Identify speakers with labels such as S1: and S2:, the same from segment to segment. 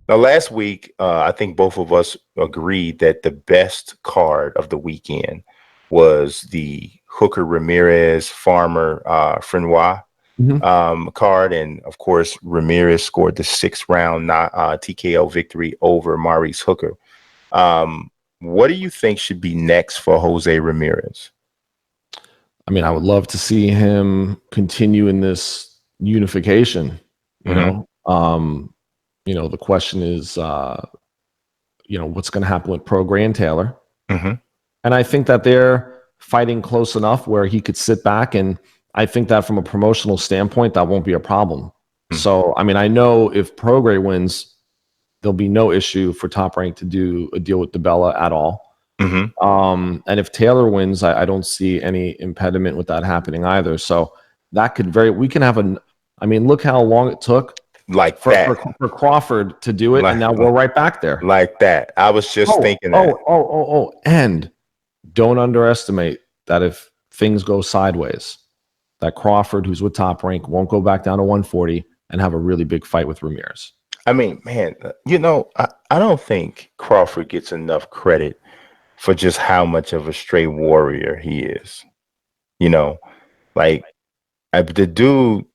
S1: Now, last week, I think both of us agreed that the best card of the weekend was the Hooker Ramirez Farmer Frenois
S2: Mhm.
S1: card. And of course, Ramirez scored the 6th round TKO victory over Maurice Hooker. What do you think should be next for Jose Ramirez?
S2: I mean, I would love to see him continue in this unification. You
S1: Mm-hmm.
S2: know, um, the question is, what's going to happen with Pro and Taylor?
S1: Mm-hmm.
S2: And I think that they're fighting close enough where he could sit back. And I think that from a promotional standpoint, that won't be a problem. So, I mean, I know if Prograis wins, there'll be no issue for Top Rank to do a deal with DeBella at all.
S1: Mm-hmm.
S2: And if Taylor wins, I don't see any impediment with that happening either. So that could we can have I mean, look how long it took
S1: Like
S2: for,
S1: that.
S2: for, for Crawford to do it. And
S1: Like,
S2: now we're right back there.
S1: like that. I was just
S2: Oh,
S1: thinking that.
S2: oh, oh, oh, oh. And don't underestimate that if things go sideways, that Crawford, who's with Top Rank, won't go back down to 140 and have a really big fight with Ramirez.
S1: I mean, man, I don't think Crawford gets enough credit for just how much of a straight warrior he is. You know, like the dude,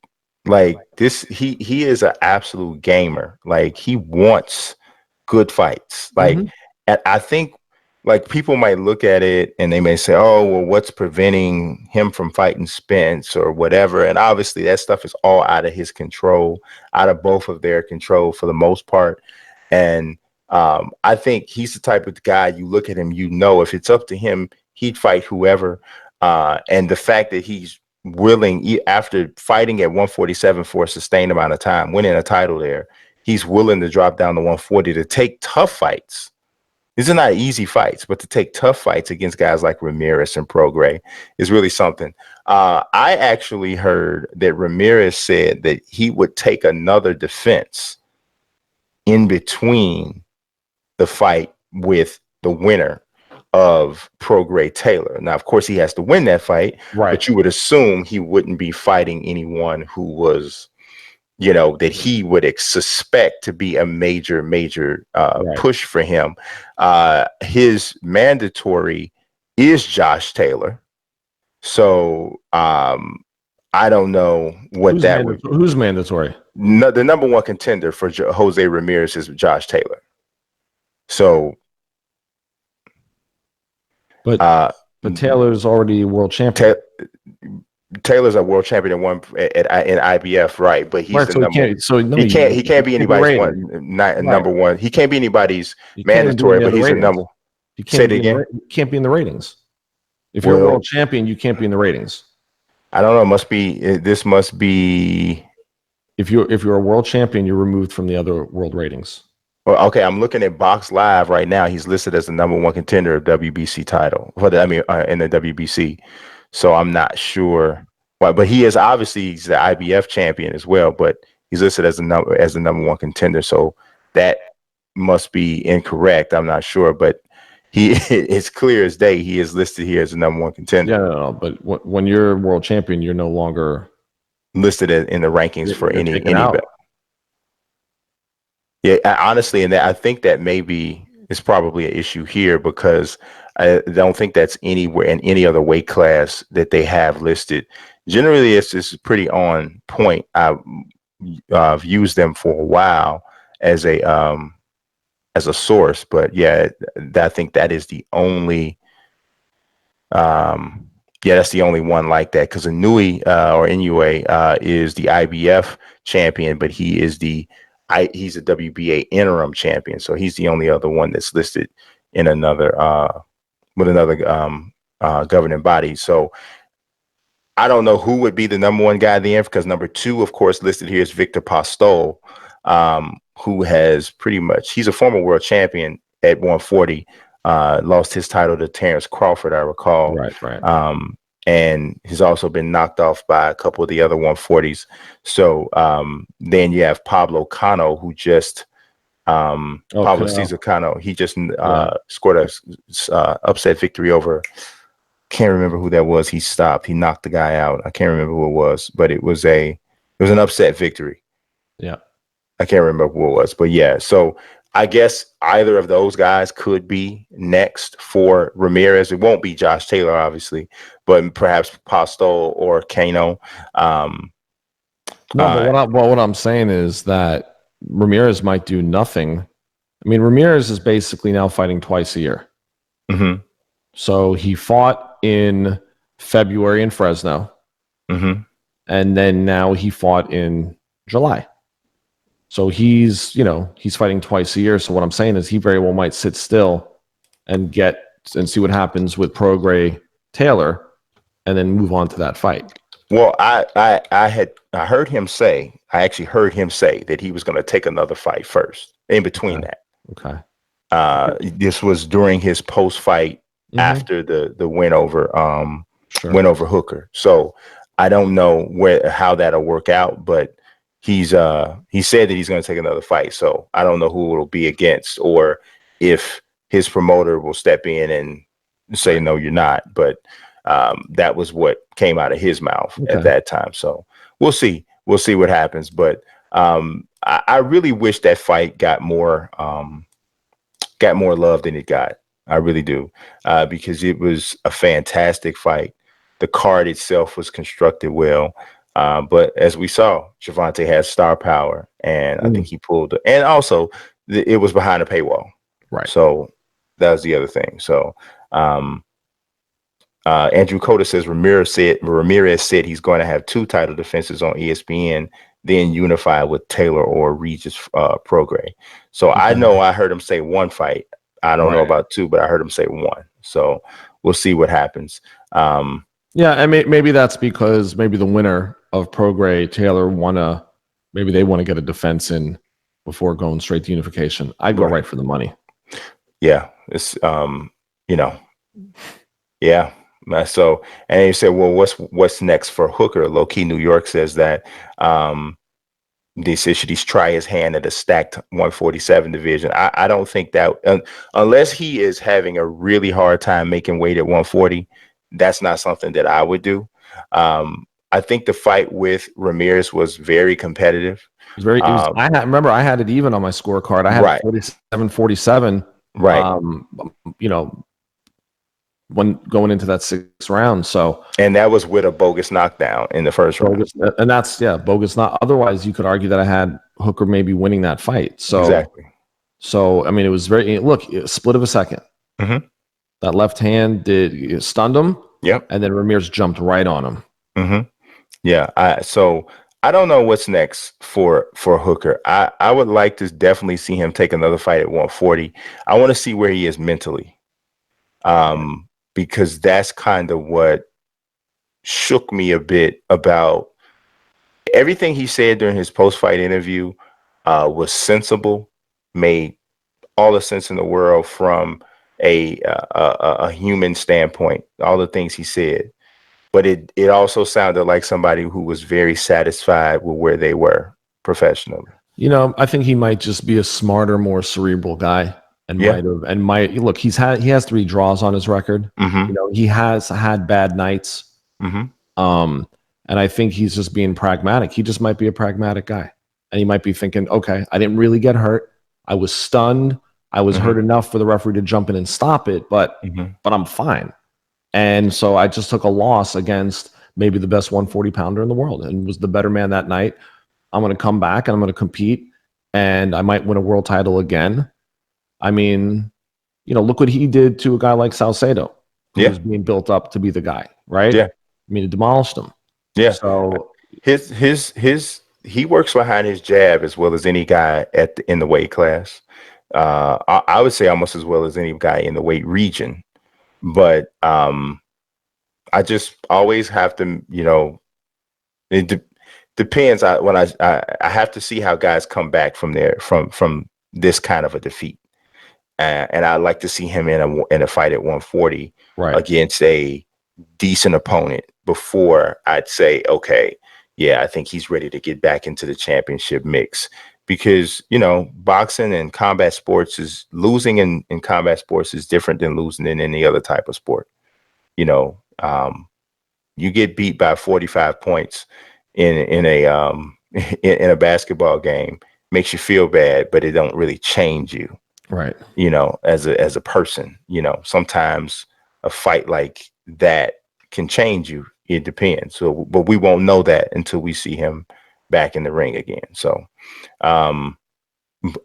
S1: like this, he is an absolute gamer. Like he wants good fights. Like,
S2: Mm-hmm.
S1: and I think like people might look at it and they may say, "Oh, well, what's preventing him from fighting Spence or whatever?" And obviously, that stuff is all out of his control, out of both of their control for the most part. And I think he's the type of guy you look at him, if it's up to him, he'd fight whoever. And the fact that he's willing, after fighting at 147 for a sustained amount of time, winning a title there, he's willing to drop down to 140 to take tough fights. These are not easy fights, but to take tough fights against guys like Ramirez and Prograis is really something. I actually heard that Ramirez said that he would take another defense in between the fight with the winner of Prograis Taylor. Now, of course, he has to win that fight,
S2: Right.
S1: but you would assume he wouldn't be fighting anyone who was, that he would suspect to be a major
S2: Right.
S1: push for him. His mandatory is Josh Taylor. So I don't know what that would be.
S2: Who's mandatory?
S1: No, the number one contender for Jose Ramirez is Josh Taylor. So,
S2: But
S1: uh,
S2: but Taylor's already world champion.
S1: Taylor's a world champion in IBF, right? But he's
S2: Right.
S1: the
S2: So he
S1: number.
S2: can't. So no,
S1: He can't be
S2: can't be
S1: anybody's
S2: rated. Right.
S1: number one. He can't be anybody's
S2: You can't even be in
S1: mandatory,
S2: the
S1: but
S2: other
S1: he's a
S2: ratings.
S1: number.
S2: You
S1: Say
S2: can't
S1: it
S2: be in
S1: again.
S2: you can't be in the ratings. If you're a
S1: Well,
S2: world champion, you can't be in the ratings.
S1: I don't know. This must be.
S2: If you're a world champion, you're removed from the other world ratings.
S1: Well, okay, I'm looking at Box Live right now. He's listed as the number one contender of WBC title in the WBC. So I'm not sure why, but he is obviously he's the IBF champion as well. But he's listed as the number one contender. So that must be incorrect. I'm not sure, but it's clear as day. He is listed here as the number one contender.
S2: Yeah, no. But when you're world champion, you're no longer
S1: Listed in the rankings for
S2: you're
S1: any
S2: taken out.
S1: Yeah, honestly, and I think that maybe is probably an issue here because I don't think that's anywhere in any other weight class that they have listed. Generally, it's pretty on point. I've used them for a while as a source, but yeah, I think that is the only that's the only one like that because Inui or Inoue is the IBF champion, but he's a WBA interim champion, so he's the only other one that's listed in another with another governing body. So I don't know who would be the number one guy at the end because number two, of course, listed here is Victor Postol, who has he's a former world champion at 140. Lost his title to Terrence Crawford, I recall.
S2: Right.
S1: And he's also been knocked off by a couple of the other 140s. So then you have Pablo Cano, who just Pablo Cesar Cano. He just scored a upset victory over. Can't remember who that was. He stopped. He knocked the guy out. I can't remember who it was, but it was an upset victory.
S2: Yeah.
S1: I can't remember who it was, but yeah. So I guess either of those guys could be next for Ramirez. It won't be Josh Taylor, obviously, but perhaps Postol or Kano. Um,
S2: No, but
S1: uh,
S2: what I'm saying is that Ramirez might do nothing. I mean, Ramirez is basically now fighting twice a year.
S1: mhm,
S2: So he fought in February in Fresno,
S1: mhm.
S2: and then now he fought in July. So he's fighting twice a year. So what I'm saying is he very well might sit still and see what happens with Prograis Taylor, and then move on to that fight.
S1: Well, I heard him say, I actually heard him say that he was going to take another fight first. In between
S2: Okay.
S1: that,
S2: Okay.
S1: this was during his post fight
S2: Mm-hmm.
S1: after the win
S2: Sure.
S1: over Hooker. So I don't know how that'll work out, but he said that he's going to take another fight. So I don't know who it'll be against, or if his promoter will step in and say
S2: Right.
S1: no, you're not. But that was what came out of his mouth at
S2: Okay.
S1: that time. So we'll see. We'll see what happens. But I really wish that fight got more love than it got. I really do, because it was a fantastic fight. The card itself was constructed well, but as we saw, Javante has star power, and I think
S2: Mm.
S1: he pulled. And also, it was behind a paywall,
S2: Right.
S1: so that was the other thing. So, um, Andrew Cota says Ramirez said he's going to have two title defenses on ESPN, then unify with Taylor or Regis Prograis. So I
S2: Okay.
S1: know I heard him say one fight. I don't know
S2: Right.
S1: about two, but I heard him say one. So we'll see what happens. Um,
S2: Yeah, I mean, maybe that's because maybe the winner of Prograis Taylor wanna maybe they want to get a defense in before going straight to unification. I'd go
S1: right.
S2: right for the money.
S1: Yeah. It's you know, yeah. So and you said, well, what's next for Hooker? Low key New York says that they said should he try his hand at a stacked 147 division. I don't think that unless he is having a really hard time making weight at 140, that's not something that I would do. I think the fight with Ramirez was very competitive. Um,
S2: Remember I had it even on my scorecard. I had it
S1: right,
S2: 47-47.
S1: right.
S2: Um, you know, when going into that sixth round. So
S1: And that was with a bogus knockdown in the first round.
S2: bogus, and that's bogus. Not otherwise, you could argue that I had Hooker maybe winning that fight.
S1: Exactly.
S2: So I mean, it was very look a split of a second.
S1: Hmm.
S2: That left hand stunned him,
S1: Yep.
S2: and then Ramirez jumped right on him.
S1: Hmm. Yeah. So I don't know what's next for Hooker. I would like to definitely see him take another fight at 140. I want to see where he is mentally. Because that's kind of what shook me a bit about everything he said during his post-fight interview. Was sensible, made all the sense in the world from a human standpoint. All the things he said, but it also sounded like somebody who was very satisfied with where they were professionally.
S2: I think he might just be a smarter, more cerebral guy, and
S1: Yeah.
S2: might look. He has 3 draws on his record.
S1: Mm-hmm.
S2: He has had bad nights.
S1: Mm-hmm.
S2: Um, and I think he's just being pragmatic. He just might be a pragmatic guy. And he might be thinking, okay, I didn't really get hurt. I was stunned. I was
S1: Mm-hmm.
S2: hurt enough for the referee to jump in and stop it, but
S1: Mm-hmm.
S2: I'm fine. And so I just took a loss against maybe the best 140 pounder in the world and was the better man that night. I'm going to come back and I'm going to compete and I might win a world title again. I mean, look what he did to a guy like Salcedo, who
S1: Yeah.
S2: was being built up to be the guy, right?
S1: Yeah.
S2: I mean, it demolished him.
S1: Yeah.
S2: So,
S1: His he works behind his jab as well as any guy in the weight class. I would say almost as well as any guy in the weight region. But I just always have to, it depends. I have to see how guys come back from there from this kind of a defeat, and I'd like to see him in a fight at 140
S2: right.
S1: against a decent opponent before I'd say, okay, yeah, I think he's ready to get back into the championship mix. Because, boxing and combat sports is losing in combat sports is different than losing in any other type of sport. You know, you get beat by 45 points in a in a basketball game. makes you feel bad, but it don't really change you,
S2: Right.
S1: as a person. Sometimes a fight like that can change you. It depends. So, but we won't know that until we see him back in the ring again. So, um,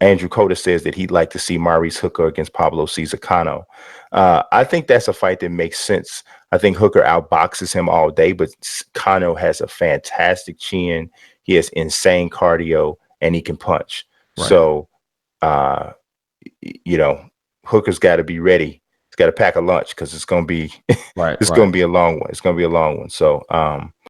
S1: Andrew Cota says that he'd like to see Maurice Hooker against Pablo Cesar Cano. I think that's a fight that makes sense. I think Hooker outboxes him all day, but Cano has a fantastic chin. He has insane cardio, and he can punch.
S2: Right.
S1: So, uh, you know, Hooker's got to be ready. He's got to pack a lunch because it's gonna be
S2: Right.
S1: it's
S2: Right.
S1: gonna be a long one. It's gonna be a long one. So,